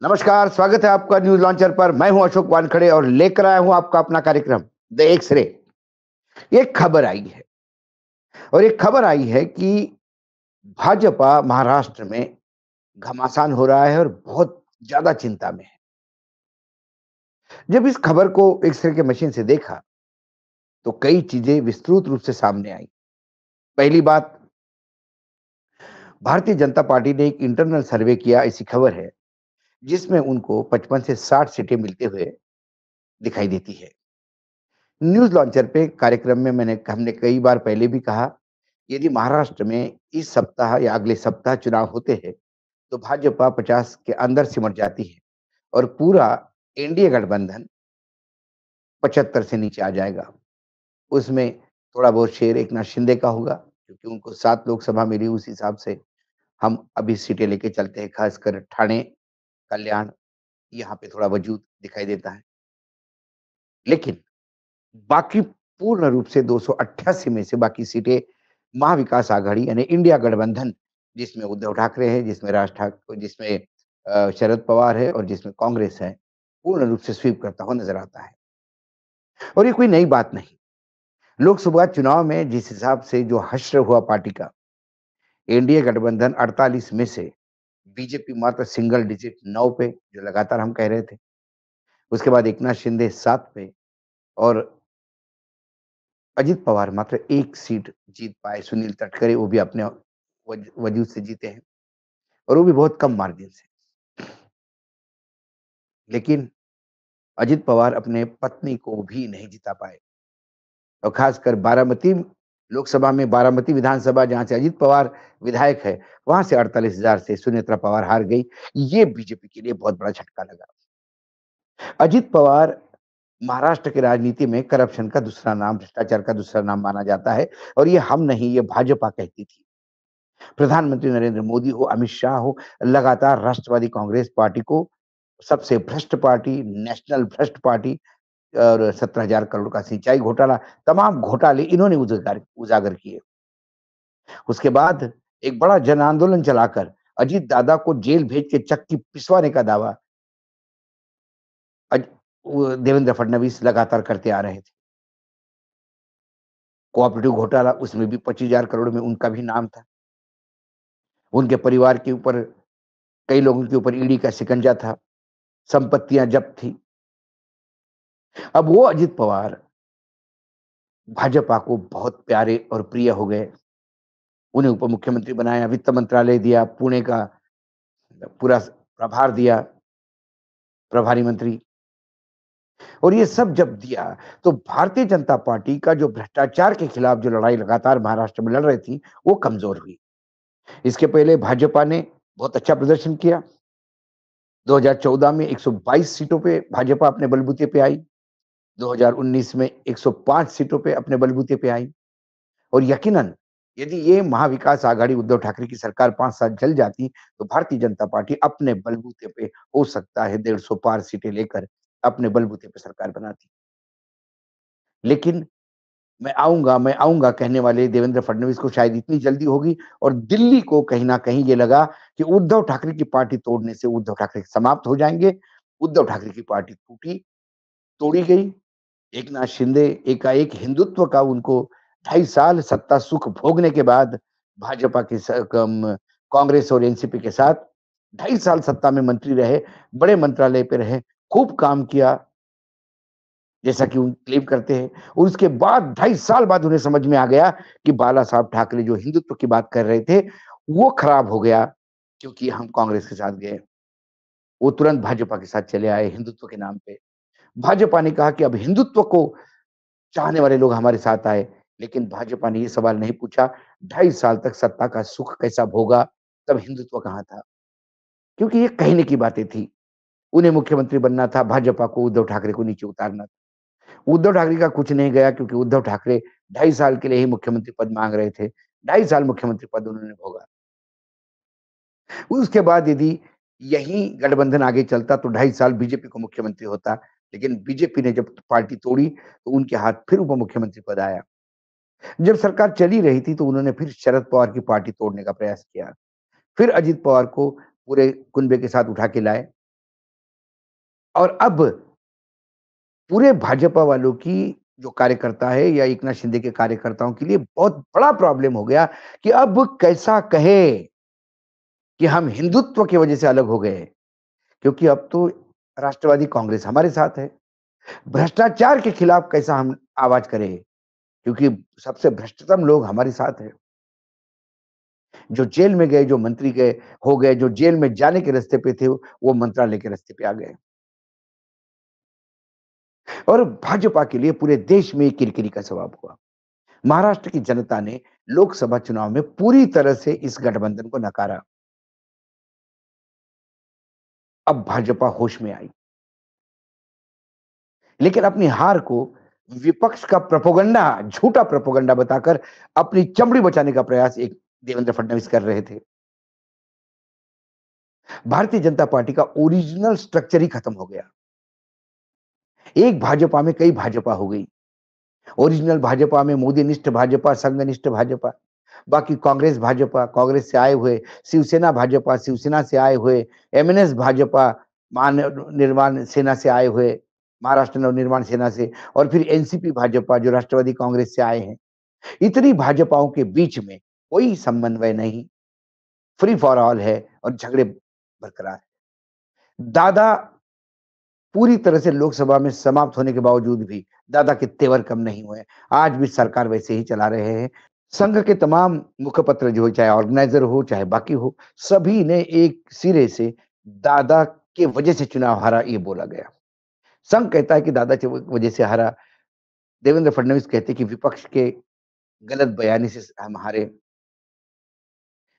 नमस्कार, स्वागत है आपका न्यूज लॉन्चर पर। मैं हूं अशोक वानखड़े और लेकर आया हूं आपका अपना कार्यक्रम द एक्स-रे। एक खबर आई है और एक खबर आई है कि भाजपा महाराष्ट्र में घमासान हो रहा है और बहुत ज्यादा चिंता में है। जब इस खबर को एक्स-रे के मशीन से देखा तो कई चीजें विस्तृत रूप से सामने आई। पहली बात, भारतीय जनता पार्टी ने एक इंटरनल सर्वे किया, ऐसी खबर है, जिसमें उनको 55 से 60 सीटें मिलते हुए दिखाई देती है। न्यूज़ लॉन्चर पे कार्यक्रम में हमने कई बार पहले भी कहा, यदि महाराष्ट्र में इस सप्ताह या अगले सप्ताह चुनाव होते हैं, तो भाजपा 50 के अंदर सिमट जाती है और पूरा एनडीए गठबंधन 75 से नीचे आ जाएगा। उसमें थोड़ा बहुत शेयर एकनाथ शिंदे का होगा, क्योंकि उनको 7 लोकसभा मिली, उस हिसाब से हम अभी सीटें लेके चलते हैं, खासकर ठाणे, कल्याण, यहाँ पे थोड़ा वजूद दिखाई देता है। लेकिन बाकी पूर्ण रूप से 288 में से बाकी सीटें महाविकास आघाड़ी यानी इंडिया गठबंधन, जिसमें उद्धव ठाकरे हैं, जिसमें जिसमें शरद पवार है और जिसमें कांग्रेस है, पूर्ण रूप से स्वीप करता हुआ नजर आता है। और ये कोई नई बात नहीं। लोकसभा चुनाव में जिस हिसाब से जो हश्र हुआ पार्टी का, एनडीए गठबंधन 48 में से बीजेपी मात्र सिंगल डिजिट 9 पे, जो लगातार हम कह रहे थे। उसके बाद एकनाथ शिंदे 7 पे और अजित पवार मात्र 1 सीट जीत पाए। सुनील तटकरे वो भी अपने वजूद से जीते हैं और वो भी बहुत कम मार्जिन से। लेकिन अजित पवार अपने पत्नी को भी नहीं जिता पाए और खासकर बारामती लोकसभा में, बारामती विधानसभा जहां से अजित पवार विधायक है, वहां से 48,000 से सुनेत्रा पवार हार गई। ये बीजेपी के लिए बहुत बड़ा झटका लगा। अजित पवार महाराष्ट्र की राजनीति में करप्शन का दूसरा नाम, भ्रष्टाचार का दूसरा नाम माना जाता है और ये हम नहीं, ये भाजपा कहती थी। प्रधानमंत्री नरेंद्र मोदी हो, अमित शाह हो, लगातार राष्ट्रवादी कांग्रेस पार्टी को सबसे भ्रष्ट पार्टी, नेशनल भ्रष्ट पार्टी और 17,000 करोड़ का सिंचाई घोटाला, तमाम घोटाले इन्होंने उजागर उजागर किए। उसके बाद एक बड़ा जन आंदोलन चलाकर अजीत दादा को जेल भेज के चक्की पिसवाने का दावा देवेंद्र फडणवीस लगातार करते आ रहे थे। कोऑपरेटिव घोटाला, उसमें भी 25,000 करोड़ में उनका भी नाम था। उनके परिवार के ऊपर, कई लोगों के ऊपर ईडी का शिकंजा था, संपत्तियां जब्त थी। अब वो अजित पवार भाजपा को बहुत प्यारे और प्रिय हो गए। उन्हें उप मुख्यमंत्री बनाया, वित्त मंत्रालय दिया, पुणे का पूरा प्रभार दिया, प्रभारी मंत्री। और ये सब जब दिया, तो भारतीय जनता पार्टी का जो भ्रष्टाचार के खिलाफ जो लड़ाई लगातार महाराष्ट्र में लड़ रही थी, वो कमजोर हुई। इसके पहले भाजपा ने बहुत अच्छा प्रदर्शन किया। 2014 में 122 सीटों पे भाजपा अपने बलबूते पे आई। 2019 में 105 सीटों पे अपने बलबूते पे आई और यकीनन यदि ये महाविकास आघाड़ी उद्धव ठाकरे की सरकार 5 साल चल जाती, तो भारतीय जनता पार्टी अपने बलबूते पे हो सकता है 150 पार सीटें लेकर अपने बलबूते पे सरकार बनाती। लेकिन मैं आऊँगा कहने वाले देवेंद्र फडणवीस को शायद इतनी जल्दी होगी और दिल्ली को कहीं न कहीं ये लगा कि उद्धव ठाकरे की पार्टी तोड़ने से उद्धव ठाकरे समाप्त हो जाएँगे। उद्धव ठाकरे की पार्टी तोड़ी गई। एकनाथ शिंदे एकाएक हिंदुत्व का उनको 2.5 साल सत्ता सुख भोगने के बाद भाजपा के कांग्रेस और एनसीपी के साथ 2.5 साल सत्ता में मंत्री रहे, बड़े मंत्रालय पे रहे, खूब काम किया, जैसा कि वो क्लेम करते हैं। और उसके बाद 2.5 साल बाद उन्हें समझ में आ गया कि बाला साहब ठाकरे जो हिंदुत्व की बात कर रहे थे, वो खराब हो गया क्योंकि हम कांग्रेस के साथ गए। वो तुरंत भाजपा के साथ चले आए हिंदुत्व के नाम पे। भाजपा ने कहा कि अब हिंदुत्व को चाहने वाले लोग हमारे साथ आए, लेकिन भाजपा ने ये सवाल नहीं पूछा, 2.5 साल तक सत्ता का सुख कैसा भोगा, तब हिंदुत्व कहाँ था? क्योंकि ये कहने की बातें थी। उन्हें मुख्यमंत्री बनना था, भाजपा को उद्धव ठाकरे को नीचे उतारना था। उद्धव ठाकरे का कुछ नहीं गया क्योंकि उद्धव ठाकरे 2.5 साल के लिए ही मुख्यमंत्री पद माँग रहे थे। 2.5 साल मुख्यमंत्री पद उन्होंने भोगा। उसके बाद यदि यही गठबंधन आगे चलता तो 2.5 साल बीजेपी को मुख्यमंत्री होता, लेकिन बीजेपी ने जब पार्टी तोड़ी, तो उनके हाथ फिर उप मुख्यमंत्री पद आया। जब सरकार चली रही थी तो उन्होंने फिर शरद पवार की पार्टी तोड़ने का प्रयास किया। फिर अजित पवार को पूरे कुनबे के साथ उठा के लाए और अब पूरे भाजपा वालों की जो कार्यकर्ता है या एकनाथ शिंदे के कार्यकर्ताओं के लिए बहुत बड़ा प्रॉब्लम हो गया कि अब कैसा कहे कि हम हिंदुत्व की वजह से अलग हो गए। क्योंकि अब तो राष्ट्रवादी कांग्रेस हमारे साथ है। भ्रष्टाचार के खिलाफ कैसा हम आवाज करें? क्योंकि सबसे भ्रष्टतम लोग हमारे साथ हैं। जो जेल में गए, जो मंत्री गए हो गए, जो जेल में जाने के रास्ते पे थे, वो मंत्रालय के रास्ते पे आ गए। और भाजपा के लिए पूरे देश में किरकिरी का सवाब हुआ। महाराष्ट्र की जनता ने लोकसभा चुनाव में पूरी तरह से इस गठबंधन को नकारा। अब भाजपा होश में आई, लेकिन अपनी हार को विपक्ष का प्रोपेगेंडा, झूठा प्रोपेगेंडा बताकर अपनी चमड़ी बचाने का प्रयास एक देवेंद्र फडणवीस कर रहे थे। भारतीय जनता पार्टी का ओरिजिनल स्ट्रक्चर ही खत्म हो गया। एक भाजपा में कई भाजपा हो गई। ओरिजिनल भाजपा में मोदी-निष्ठ भाजपा, संघनिष्ठ भाजपा, बाकी कांग्रेस भाजपा, कांग्रेस से आए हुए, शिवसेना भाजपा, शिवसेना से आए हुए, एमएनएस भाजपा, निर्माण सेना से आए हुए, महाराष्ट्र नवनिर्माण सेना से, और फिर एनसीपी भाजपा जो राष्ट्रवादी कांग्रेस से आए हैं। इतनी भाजपाओं के बीच में कोई समन्वय नहीं, फ्री फॉर ऑल है और झगड़े बरकरार है। दादा पूरी तरह से लोकसभा में समाप्त होने के बावजूद भी दादा के तेवर कम नहीं हुए। आज भी सरकार वैसे ही चला रहे हैं। संघ के तमाम मुखपत्र जो चाहे ऑर्गेनाइजर हो, चाहे बाकी हो, सभी ने एक सिरे से दादा के वजह से चुनाव हारा ये बोला गया। संघ कहता है कि दादा की वजह से हारा, देवेंद्र फडणवीस कहते हैं कि विपक्ष के गलत बयानी से हम हारे।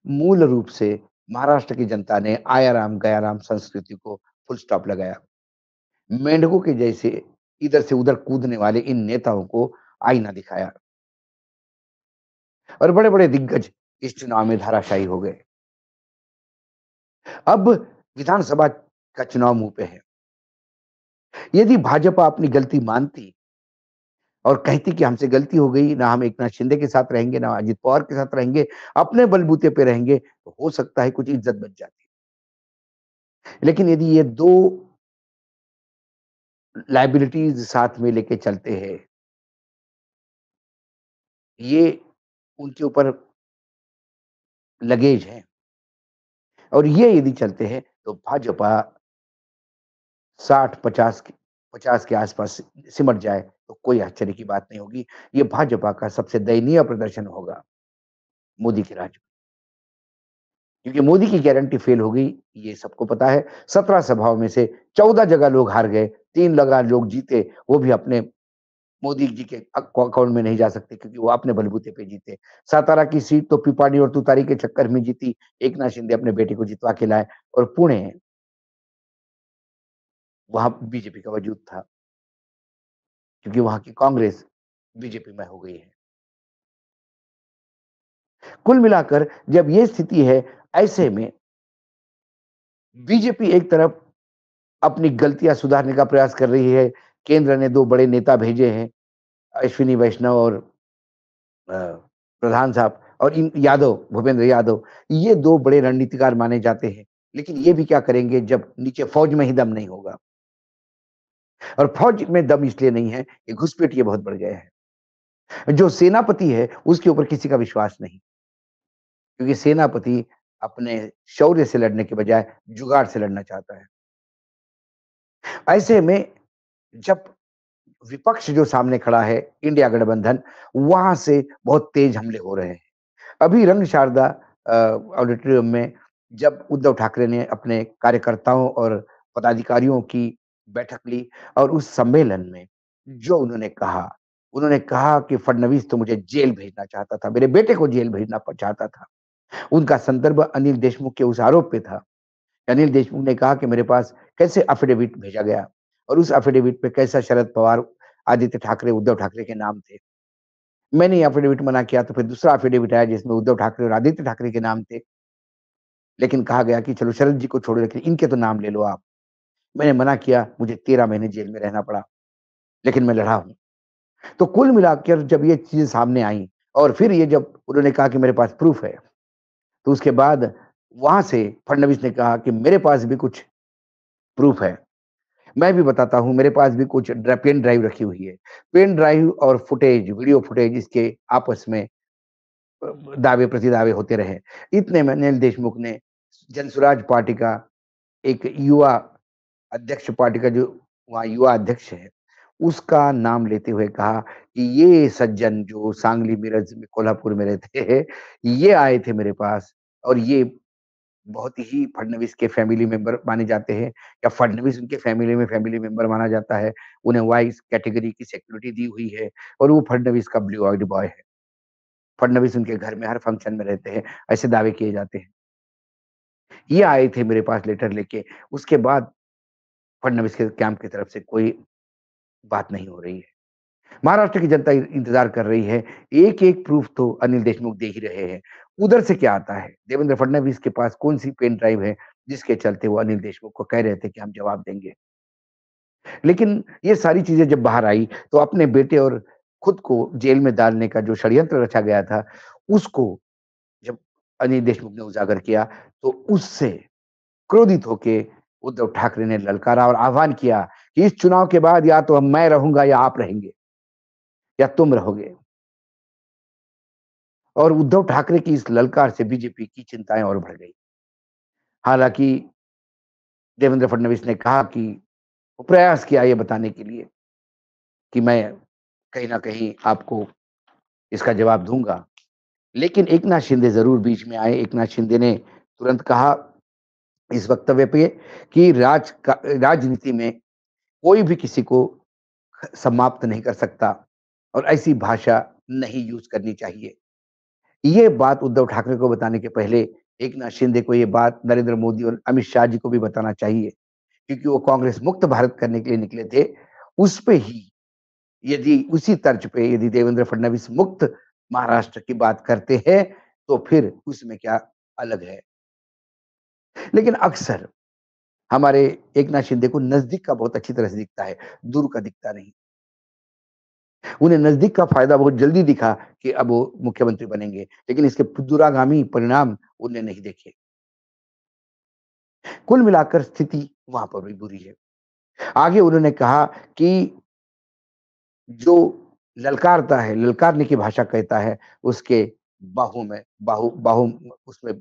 मूल रूप से महाराष्ट्र की जनता ने आया राम गया राम संस्कृति को फुल स्टॉप लगाया। मेंढकों के जैसे इधर से उधर कूदने वाले इन नेताओं को आईना दिखाया और बड़े-बड़े दिग्गज इस चुनाव में धराशायी हो गए। अब विधानसभा का चुनाव मुँह पे है। यदि भाजपा अपनी गलती मानती और कहती कि हमसे गलती हो गई, ना हम एकनाथ शिंदे के साथ रहेंगे, ना अजित पवार के साथ रहेंगे, अपने बलबूते पे रहेंगे, तो हो सकता है कुछ इज्जत बच जाती। लेकिन यदि ये 2 लायबिलिटीज़ साथ में लेके चलते हैं, ये उनके ऊपर लगेज है और ये यदि चलते हैं, तो भाजपा 60-50 के आसपास सिमट जाए, तो कोई आश्चर्य की बात नहीं होगी। ये भाजपा का सबसे दयनीय प्रदर्शन होगा मोदी के राज में। क्योंकि मोदी की गारंटी फेल हो गई, ये सबको पता है। 17 सभाओं में से 14 जगह लोग हार गए, 3 जगह लोग जीते, वो भी अपने मोदी जी के अकाउंट में नहीं जा सकते क्योंकि वो अपने बलबूते पे जीते। सातारा की सीट तो पिपाड़ी और तुतारी के चक्कर में जीती, एकनाथ शिंदे अपने बेटे को जितवा के लाए, और पुणे, वहाँ बीजेपी का वजूद था, क्योंकि वहाँ की कांग्रेस बीजेपी में हो गई है। कुल मिलाकर जब ये स्थिति है, ऐसे में बीजेपी एक तरफ अपनी गलतियाँ सुधारने का प्रयास कर रही है। केंद्र ने 2 बड़े नेता भेजे हैं, अश्विनी वैष्णव और अ, प्रधान साहब, और इन यादव, भूपेंद्र यादव, ये 2 बड़े रणनीतिकार माने जाते हैं। लेकिन ये भी क्या करेंगे जब नीचे फौज में ही दम नहीं होगा। और फौज में दम इसलिए नहीं है कि घुसपैठिए बहुत बढ़ गए हैं। जो सेनापति है, उसके ऊपर किसी का विश्वास नहीं, क्योंकि सेनापति अपने शौर्य से लड़ने के बजाय जुगाड़ से लड़ना चाहता है। ऐसे में जब विपक्ष जो सामने खड़ा है, इंडिया गठबंधन, वहाँ से बहुत तेज हमले हो रहे हैं। अभी रंग शारदा ऑडिटोरियम में जब उद्धव ठाकरे ने अपने कार्यकर्ताओं और पदाधिकारियों की बैठक ली, और उस सम्मेलन में जो उन्होंने कहा कि फडणवीस तो मुझे जेल भेजना चाहता था, मेरे बेटे को जेल भेजना चाहता था। उनका संदर्भ अनिल देशमुख के उस आरोप पे था। अनिल देशमुख ने कहा कि मेरे पास कैसे एफिडेविट भेजा गया और उस एफिडेविट पे कैसा शरद पवार, आदित्य ठाकरे, उद्धव ठाकरे के नाम थे। मैंने ये एफिडेविट मना किया तो फिर दूसरा एफिडेविट आया जिसमें उद्धव ठाकरे और आदित्य ठाकरे के नाम थे। लेकिन कहा गया कि चलो शरद जी को छोड़ो, लेकिन इनके तो नाम ले लो आप। मैंने मना किया, मुझे 13 महीने जेल में रहना पड़ा, लेकिन मैं लड़ा हूँ। तो कुल मिलाकर जब ये चीज़ें सामने आई और फिर ये जब उन्होंने कहा कि मेरे पास प्रूफ है, तो उसके बाद वहाँ से फडणवीस ने कहा कि मेरे पास भी कुछ प्रूफ है। मैं भी बताता हूँ, मेरे पास भी कुछ पेन ड्राइव रखी हुई है। पेन ड्राइव और फुटेज, वीडियो फुटेज इसके आपस में दावे-प्रतिदावे होते रहे। इतने में अनिल देशमुख ने जनसुराज पार्टी का एक युवा अध्यक्ष, पार्टी का जो वहाँ युवा अध्यक्ष है, उसका नाम लेते हुए कहा कि ये सज्जन जो सांगली, मिरज में, कोल्हापुर में रहते हैं, ये आए थे मेरे पास और ये बहुत ही फडणवीस के फैमिली मेंबर माने जाते हैं या फडणवीस उनके फैमिली मेंबर माना जाता है। उन्हें वाइस कैटेगरी की सिक्योरिटी दी हुई है और वो फडणवीस का ब्लू आइड बॉय है। फडणवीस उनके घर में हर फंक्शन में रहते हैं, ऐसे दावे किए जाते हैं। ये आए थे मेरे पास लेटर लेके, उसके बाद फडणवीस के कैंप की तरफ से कोई बात नहीं हो रही है। महाराष्ट्र की जनता इंतजार कर रही है, एक-एक प्रूफ तो अनिल देशमुख दे ही रहे हैं। उधर से क्या आता है? देवेंद्र फडणवीस के पास कौन-सी पेन ड्राइव है, जिसके चलते वो अनिल देशमुख को कह रहे थे कि हम जवाब देंगे। लेकिन ये सारी चीज़ें जब बाहर आई, तो अपने बेटे और खुद को जेल में डालने का जो षड्यंत्र रचा गया था, उसको जब अनिल देशमुख ने उजागर किया, तो उससे क्रोधित होके उद्धव ठाकरे ने ललकारा और आह्वान किया कि इस चुनाव के बाद या तो मैं रहूँगा या आप रहेंगे या तुम रहोगे। और उद्धव ठाकरे की इस ललकार से बीजेपी की चिंताएँ और बढ़ गई। हालाँकि देवेंद्र फडणवीस ने कहा कि वो प्रयास किया ये बताने के लिए कि मैं कहीं न कहीं आपको इसका जवाब दूँगा। लेकिन एकनाथ शिंदे ज़रूर बीच में आए। एकनाथ शिंदे ने तुरंत कहा इस वक्तव्य पे कि राजनीति में कोई भी किसी को समाप्त नहीं कर सकता और ऐसी भाषा नहीं यूज़ करनी चाहिए। ये बात उद्धव ठाकरे को बताने के पहले एकनाथ शिंदे को ये बात नरेंद्र मोदी और अमित शाह जी को भी बताना चाहिए, क्योंकि वो कांग्रेस मुक्त भारत करने के लिए निकले थे। उस पे ही यदि उसी तर्ज पे यदि देवेंद्र फडणवीस मुक्त महाराष्ट्र की बात करते हैं, तो फिर उसमें क्या अलग है। लेकिन अक्सर हमारे एकनाथ शिंदे को नज़दीक का बहुत अच्छी तरह से दिखता है, दूर का दिखता नहीं। उन्हें नज़दीक का फ़ायदा बहुत जल्दी दिखा कि अब वो मुख्यमंत्री बनेंगे, लेकिन इसके दूरागामी परिणाम उन्हें नहीं देखे। कुल मिलाकर स्थिति वहाँ पर भी बुरी है। आगे उन्होंने कहा कि जो ललकारता है, ललकारने की भाषा कहता है, उसके बाहों में बाहु बाहु उसमें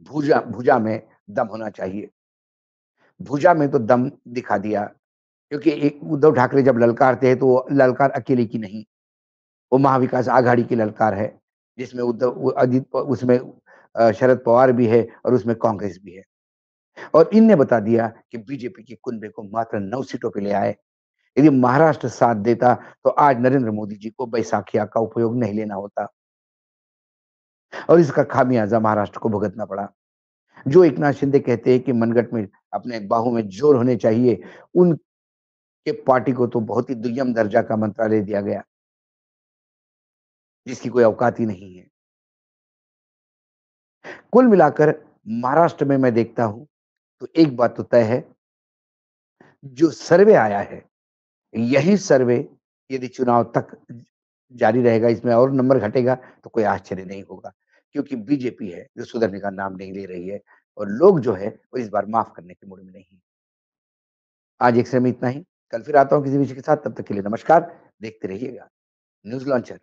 भुजा भुजा में दम होना चाहिए। भुजा में तो दम दिखा दिया, क्योंकि एक उद्धव ठाकरे जब ललकारते हैं, तो वो ललकार अकेले की नहीं, वो महाविकास आघाड़ी की ललकार है, जिसमें उसमें शरद पवार भी है और उसमें कांग्रेस भी है। और इनने बता दिया कि बीजेपी के कुनबे को मात्र 9 सीटों पे ले आए। यदि महाराष्ट्र साथ देता, तो आज नरेंद्र मोदी जी को बैसाखिया का उपयोग नहीं लेना होता और इसका खामियाजा महाराष्ट्र को भुगतना पड़ा। जो एकनाथ शिंदे कहते हैं कि मनगढ़ में अपने बाहों में जोर होने चाहिए, उनके पार्टी को तो बहुत ही दुय्यम दर्जा का मंत्रालय दिया गया, जिसकी कोई औकात ही नहीं है। कुल मिलाकर महाराष्ट्र में मैं देखता हूँ, तो एक बात तो तय है, जो सर्वे आया है, यही सर्वे यदि चुनाव तक जारी रहेगा, इसमें और नंबर घटेगा, तो कोई आश्चर्य नहीं होगा। क्योंकि बीजेपी है, जो सुधरने का नाम नहीं ले रही है और लोग जो है, वो इस बार माफ़ करने के मूड में नहीं है। आज एक समय में इतना ही, कल फिर आता हूँ किसी विषय के साथ, तब तक के लिए नमस्कार, देखते रहिएगा न्यूज़ लॉन्चर।